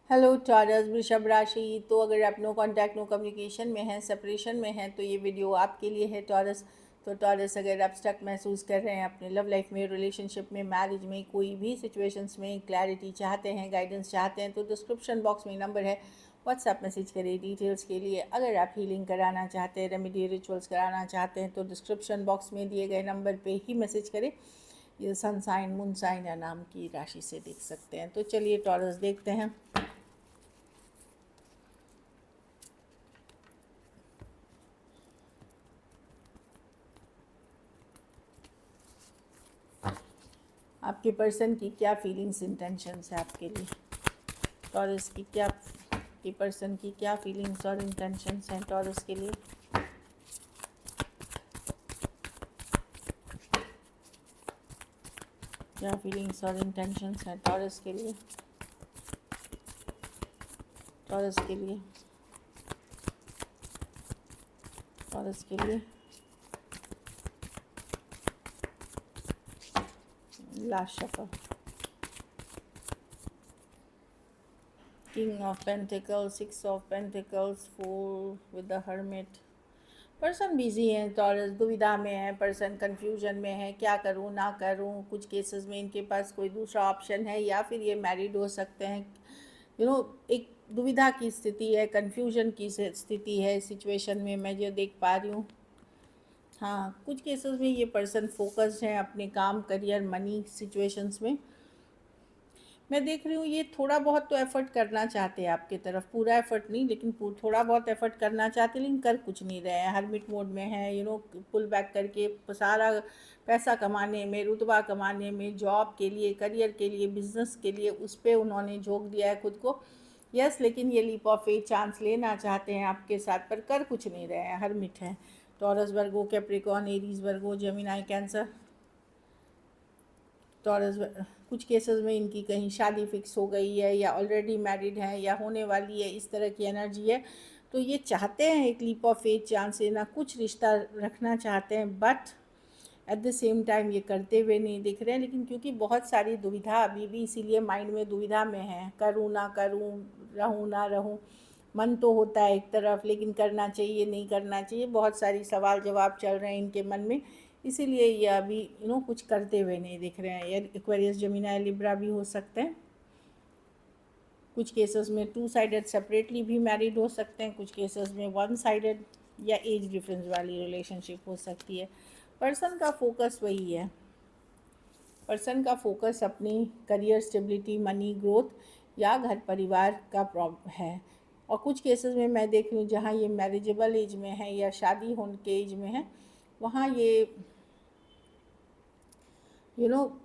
Hello taurus वृषभ राशि। तो अगर आप नो कांटेक्ट नो कम्युनिकेशन में हैं, सेपरेशन में हैं, तो ये वीडियो आपके लिए है टॉरस। तो टॉरस, अगर आप स्टक महसूस कर रहे हैं अपने लव लाइफ में, रिलेशनशिप में, मैरिज में, कोई भी सिचुएशंस में क्लैरिटी चाहते हैं, गाइडेंस चाहते हैं, तो डिस्क्रिप्शन बॉक्स में नंबर है, व्हाट्सएप मैसेज करिए डिटेल्स के लिए। अगर आप हीलिंग कराना चाहते हैं, रेमेडी रिचुअल्स कराना चाहते हैं, तो डिस्क्रिप्शन बॉक्स में दिए गए नंबर पर ही मैसेज करें। ये सन साइन, मून साइन या नाम की राशि से देख सकते हैं। तो चलिए टॉरस देखते हैं। आपके पर्सन की क्या फीलिंग्स इंटेंशंस है आपके लिए। टॉरस की क्या, की पर्सन की क्या फीलिंग्स और इंटेंशंस हैं टॉरस के लिए। क्या फीलिंग्स और इंटेंशंस हैं टॉरस के लिए। टॉरस के लिए, टॉरस के लिए। Last shuffle, king of pentacles, six of pentacles, four with the hermit. Person busy है टॉरस, दुविधा में है पर्सन, कंफ्यूजन में है, क्या करूं ना करूं। कुछ केसेस में इनके पास कोई दूसरा ऑप्शन है या फिर ये मैरिड हो सकते हैं। एक दुविधा की स्थिति है, कंफ्यूजन की स्थिति है सिचुएशन में, मैं जो देख पा रही हूँ। हाँ, कुछ केसेस में ये पर्सन फोकस्ड है अपने काम, करियर, मनी सिचुएशंस में। मैं देख रही हूँ ये थोड़ा बहुत तो एफर्ट करना चाहते हैं आपकी तरफ, पूरा एफर्ट नहीं लेकिन थोड़ा बहुत एफर्ट करना चाहते हैं, लेकिन कर कुछ नहीं रहे हैं। हरमिट मोड में है, पुल बैक करके सारा पैसा कमाने में, रुतबा कमाने में, जॉब के लिए, करियर के लिए, बिजनेस के लिए, उस पर उन्होंने झोंक दिया है खुद को। यस, लेकिन ये लीप ऑफ फेथ चांस लेना चाहते हैं आपके साथ, पर कर कुछ नहीं रहे हैं। हरमिट है। टॉरस, वर्गो, कैप्रिकॉर्न, एरीज, वर्गो, जेमिनाई, कैंसर। टॉरस, कुछ केसेस में इनकी कहीं शादी फिक्स हो गई है या ऑलरेडी मैरिड है या होने वाली है, इस तरह की एनर्जी है। तो ये चाहते हैं एक लीप ऑफ फेथ चांस लेना, कुछ रिश्ता रखना चाहते हैं, but at the same time ये करते हुए नहीं दिख रहे हैं। लेकिन क्योंकि बहुत सारी दुविधा अभी भी, इसीलिए माइंड में दुविधा में है, करूँ ना करूँ, रहूँ ना रहूँ। मन तो होता है एक तरफ, लेकिन करना चाहिए नहीं करना चाहिए, बहुत सारी सवाल जवाब चल रहे हैं इनके मन में। इसीलिए ये अभी कुछ करते हुए नहीं दिख रहे हैं। ये एक्वेरियस, जेमिनी, लिब्रा भी हो सकते हैं। कुछ केसेस में टू साइडेड सेपरेटली भी मैरिड हो सकते हैं, कुछ केसेस में वन साइडेड या एज डिफरेंस वाली रिलेशनशिप हो सकती है। पर्सन का फोकस वही है, पर्सन का फोकस अपनी करियर स्टेबिलिटी, मनी ग्रोथ या घर परिवार का प्रॉब्लम है। और कुछ केसेस में मैं देख रही हूँ जहाँ ये मैरिजेबल एज में है या शादी होने के एज में है, वहाँ ये यू नो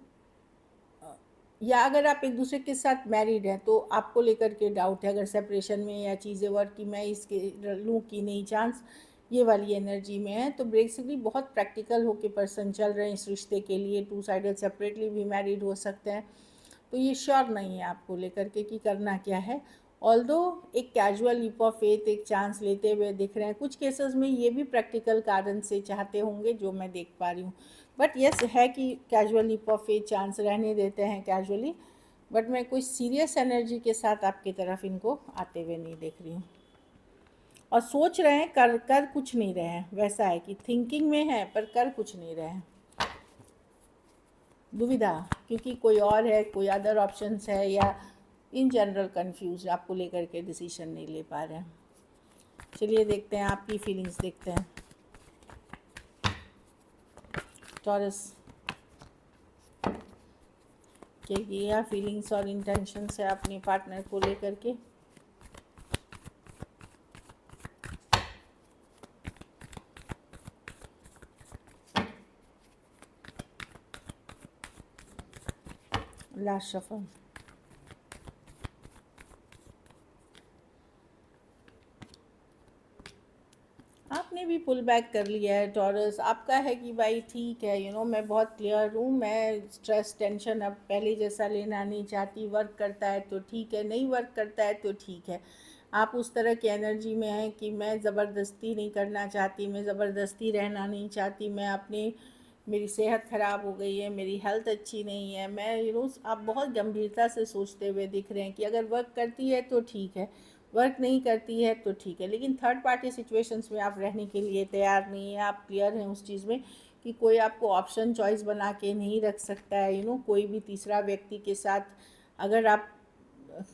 या अगर आप एक दूसरे के साथ मैरिड हैं तो आपको लेकर के डाउट है, अगर सेपरेशन में या चीज़ें वर्क की मैं इसके लूँ कि नहीं चांस, ये वाली एनर्जी में है। तो बेसिकली बहुत प्रैक्टिकल होके पर्सन चल रहे हैं इस रिश्ते के लिए। टू साइडेड सेपरेटली भी मैरिड हो सकते हैं। तो ये श्योर नहीं है आपको लेकर के कि करना क्या है। ऑल्दो एक कैजुअल लीप ऑफ फेथ, एक चांस लेते हुए दिख रहे हैं। कुछ केसेस में ये भी प्रैक्टिकल कारण से चाहते होंगे जो मैं देख पा रही हूँ। बट यस है कि casual leap of faith chance रहने देते हैं कैजुअली, बट मैं कोई सीरियस एनर्जी के साथ आपकी तरफ इनको आते हुए नहीं देख रही हूँ। और सोच रहे हैं, कर कर कुछ नहीं रहे हैं, वैसा है कि थिंकिंग में है पर कर कुछ नहीं रहे हैं। दुविधा, क्योंकि कोई और है, कोई अदर ऑप्शंस है, या इन जनरल कंफ्यूज, आपको लेकर के डिसीजन नहीं ले पा रहे हैं। चलिए देखते हैं आपकी फीलिंग्स, देखते हैं टॉरस के क्या फीलिंग्स और इंटेंशंस है अपने पार्टनर को लेकर के। लास्ट शफल, आपने भी पुल बैक कर लिया है टॉरस। आपका है कि भाई ठीक है, मैं बहुत क्लियर हूँ, मैं स्ट्रेस टेंशन अब पहले जैसा लेना नहीं चाहती। वर्क करता है तो ठीक है, नहीं वर्क करता है तो ठीक है। आप उस तरह की एनर्जी में हैं कि मैं ज़बरदस्ती नहीं करना चाहती, मैं ज़बरदस्ती रहना नहीं चाहती, मैं अपने मेरी सेहत ख़राब हो गई है, मेरी हेल्थ अच्छी नहीं है। मैं आप बहुत गंभीरता से सोचते हुए दिख रहे हैं कि अगर वर्क करती है तो ठीक है, वर्क नहीं करती है तो ठीक है, लेकिन थर्ड पार्टी सिचुएशंस में आप रहने के लिए तैयार नहीं है। आप क्लियर हैं उस चीज़ में कि कोई आपको ऑप्शन चॉइस बना के नहीं रख सकता है। कोई भी तीसरा व्यक्ति के साथ अगर आप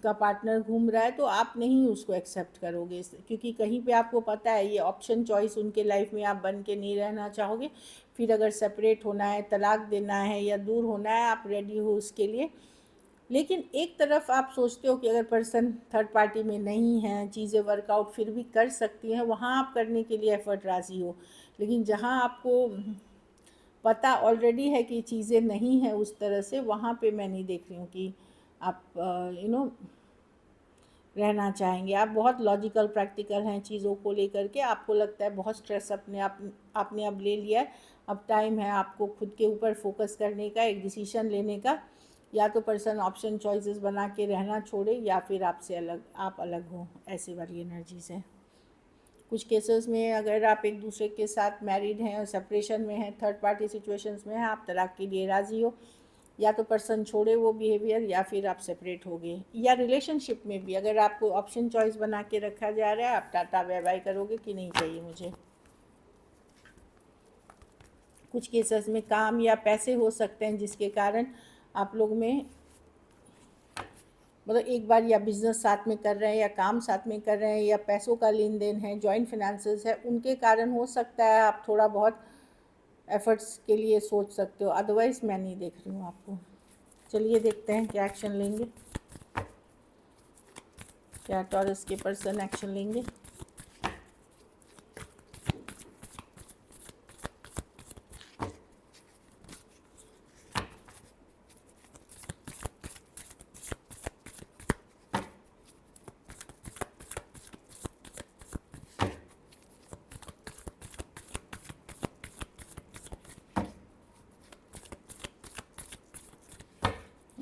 का पार्टनर घूम रहा है तो आप नहीं उसको एक्सेप्ट करोगे, क्योंकि कहीं पे आपको पता है ये ऑप्शन चॉइस उनके लाइफ में आप बन के नहीं रहना चाहोगे। फिर अगर सेपरेट होना है, तलाक देना है या दूर होना है, आप रेडी हो उसके लिए। लेकिन एक तरफ आप सोचते हो कि अगर पर्सन थर्ड पार्टी में नहीं है, चीज़ें वर्कआउट फिर भी कर सकती हैं, वहाँ आप करने के लिए एफर्ट राज़ी हो। लेकिन जहाँ आपको पता ऑलरेडी है कि चीज़ें नहीं हैं उस तरह से, वहाँ पे मैं नहीं देख रही हूँ कि आप रहना चाहेंगे। आप बहुत लॉजिकल प्रैक्टिकल हैं चीज़ों को लेकर के। आपको लगता है बहुत स्ट्रेस आपने अब ले लिया है, अब टाइम है आपको खुद के ऊपर फोकस करने का, एक डिसीजन लेने का। या तो पर्सन ऑप्शन चॉइसेस बना के रहना छोड़े या फिर आप अलग हो, ऐसी वाली एनर्जीज है। कुछ केसेस में अगर आप एक दूसरे के साथ मैरिड हैं और सेपरेशन में हैं, थर्ड पार्टी सिचुएशंस में हैं, आप तलाक के लिए राज़ी हो, या तो पर्सन छोड़े वो बिहेवियर या फिर आप सेपरेट हो गए। या रिलेशनशिप में भी अगर आपको ऑप्शन चॉइस बना के रखा जा रहा है, आप टाटा बाय बाय करोगे कि नहीं चाहिए मुझे। कुछ केसेस में काम या पैसे हो सकते हैं जिसके कारण आप लोग में मतलब एक बार या बिजनेस साथ में कर रहे हैं या काम साथ में कर रहे हैं या पैसों का लेन देन है, जॉइंट फिनेंसेस है, उनके कारण हो सकता है आप थोड़ा बहुत एफर्ट्स के लिए सोच सकते हो। अदरवाइज़ मैं नहीं देख रही हूँ आपको। चलिए देखते हैं क्या एक्शन लेंगे, क्या टॉरस के पर्सन एक्शन लेंगे।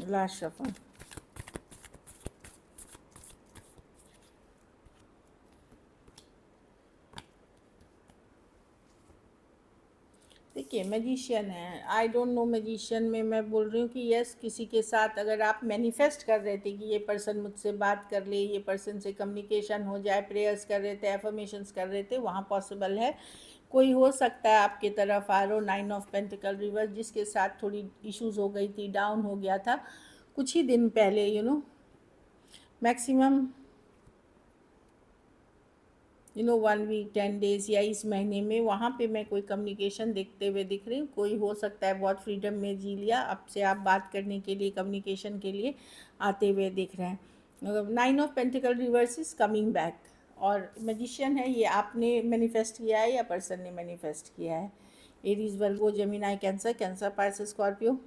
Last shuffle. देखिए मैजिशियन है, आई डोंट नो मैजिशियन में मैं बोल रही हूँ कि यस, किसी के साथ अगर आप मैनिफेस्ट कर रहे थे कि ये पर्सन मुझसे बात कर ले, ये पर्सन से कम्युनिकेशन हो जाए, प्रेयर्स कर रहे थे, एफर्मेशंस कर रहे थे, वहाँ पॉसिबल है। कोई हो सकता है आपकी तरफ आ रहा हो, 9 ऑफ पेंटिकल रिवर्स, जिसके साथ थोड़ी इश्यूज हो गई थी, डाउन हो गया था कुछ ही दिन पहले, मैक्सिमम 1 वीक 10 डेज़ या इस महीने में, वहाँ पे मैं कोई कम्युनिकेशन देखते हुए दिख रही हूँ। कोई हो सकता है बहुत फ्रीडम में जी लिया, अब से आप बात करने के लिए, कम्युनिकेशन के लिए आते हुए दिख रहे हैं। 9 of pentacle reverse is coming back, और मैजिशियन है, ये आपने मैनिफेस्ट किया है या पर्सन ने मैनिफेस्ट किया है। Aries, Virgo, Gemini, Cancer, Cancer, Pisces, Scorpio,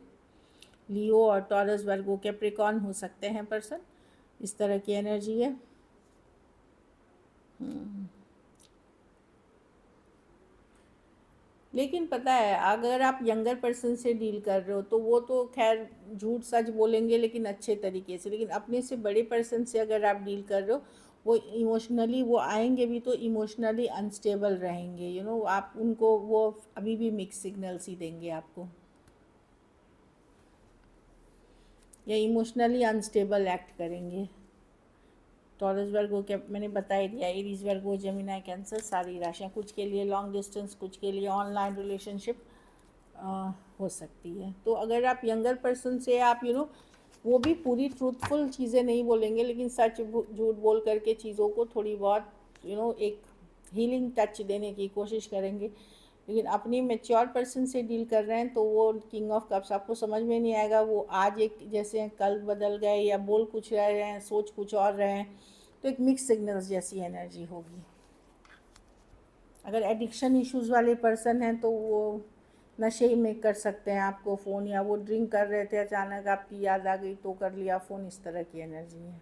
Leo और टॉरस, वर्गो, कैप्रिकॉर्न हो सकते हैं पर्सन। इस तरह की एनर्जी है। लेकिन पता है अगर आप यंगर पर्सन से डील कर रहे हो तो वो तो खैर झूठ सच बोलेंगे लेकिन अच्छे तरीके से, लेकिन अपने से बड़े पर्सन से अगर आप डील कर रहे हो, वो इमोशनली, वो आएंगे भी तो इमोशनली अनस्टेबल रहेंगे। आप उनको वो अभी भी मिक्स सिग्नल्स ही देंगे आपको, या इमोशनली अनस्टेबल एक्ट करेंगे। टॉरस, वर्गो के मैंने बता ही दिया, एरीज, वर्गो, जेमिनी, कैंसर, सारी राशियाँ। कुछ के लिए लॉन्ग डिस्टेंस, कुछ के लिए ऑनलाइन रिलेशनशिप हो सकती है। तो अगर आप यंगर पर्सन से आप वो भी पूरी ट्रूथफुल चीज़ें नहीं बोलेंगे, लेकिन सच झूठ बोल करके चीज़ों को थोड़ी बहुत एक हीलिंग टच देने की कोशिश करेंगे। लेकिन अपनी मैच्योर पर्सन से डील कर रहे हैं तो वो किंग ऑफ कप्स आपको समझ में नहीं आएगा। वो आज एक जैसे हैं, कल बदल गए, या बोल कुछ रहे हैं, सोच कुछ और रहे हैं, तो एक मिक्स सिग्नल्स जैसी एनर्जी होगी। अगर एडिक्शन इश्यूज़ वाले पर्सन हैं तो वो नशे में कर सकते हैं आपको फ़ोन, या वो ड्रिंक कर रहे थे, अचानक आपकी याद आ गई तो कर लिया फ़ोन, इस तरह की एनर्जी है।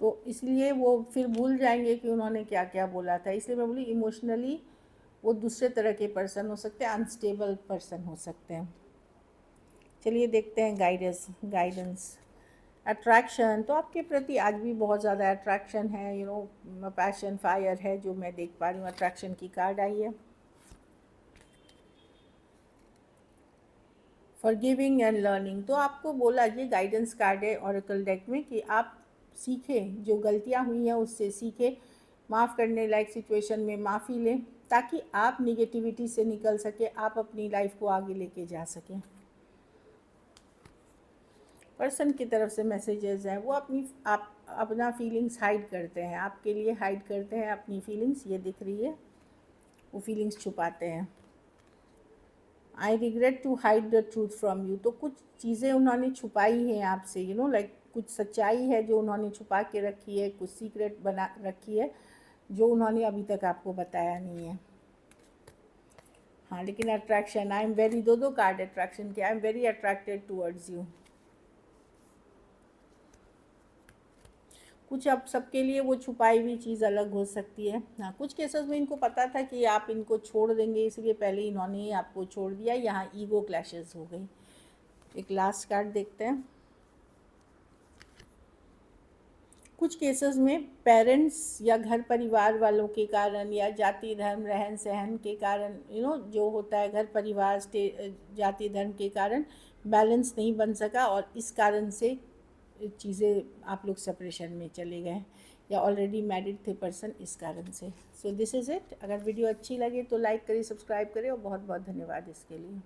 तो इसलिए वो फिर भूल जाएंगे कि उन्होंने क्या क्या बोला था। इसलिए मैं बोली इमोशनली वो दूसरे तरह के पर्सन हो सकते हैं, अनस्टेबल पर्सन हो सकते हैं। चलिए देखते हैं गाइडेंस। अट्रैक्शन तो आपके प्रति आज भी बहुत ज़्यादा अट्रैक्शन है, पैशन, फायर है जो मैं देख पा रही हूँ। अट्रैक्शन की कार्ड आई है। Forgiving and learning. तो आपको बोला, ये गाइडेंस कार्ड है ऑरेकल डेक में कि आप सीखें, जो गलतियां हुई हैं उससे सीखें, माफ़ करने लायक सिचुएशन में माफ़ी लें, ताकि आप निगेटिविटी से निकल सके, आप अपनी लाइफ को आगे लेके जा सकें। पर्सन की तरफ से मैसेजेस हैं, वो अपना फीलिंग्स हाइड करते हैं, आपके लिए हाइड करते हैं अपनी फीलिंग्स, ये दिख रही है, वो फीलिंग्स छुपाते हैं। I regret to hide the truth from you. तो कुछ चीज़ें उन्होंने छुपाई हैं आपसे, लाइक कुछ सच्चाई है जो उन्होंने छुपा के रखी है, कुछ सीक्रेट बना रखी है जो उन्होंने अभी तक आपको बताया नहीं है। हाँ, लेकिन अट्रैक्शन, आई एम वेरी, दो कार्ड अट्रैक्शन के, I am very attracted towards you. कुछ अब सबके लिए वो छुपाई हुई चीज़ अलग हो सकती है। हाँ, कुछ केसेस में इनको पता था कि आप इनको छोड़ देंगे, इसलिए पहले इन्होंने ही आपको छोड़ दिया। यहाँ ईगो क्लैशेस हो गई। एक लास्ट कार्ड देखते हैं। कुछ केसेस में पेरेंट्स या घर परिवार वालों के कारण या जाति धर्म रहन सहन के कारण, जो होता है घर परिवार जाति धर्म के कारण बैलेंस नहीं बन सका, और इस कारण से चीज़ें आप लोग सेपरेशन में चले गए, या ऑलरेडी मैरिड थे पर्सन, इस कारण से। So this is it. अगर वीडियो अच्छी लगे तो लाइक करिए, सब्सक्राइब करें, और बहुत बहुत धन्यवाद इसके लिए।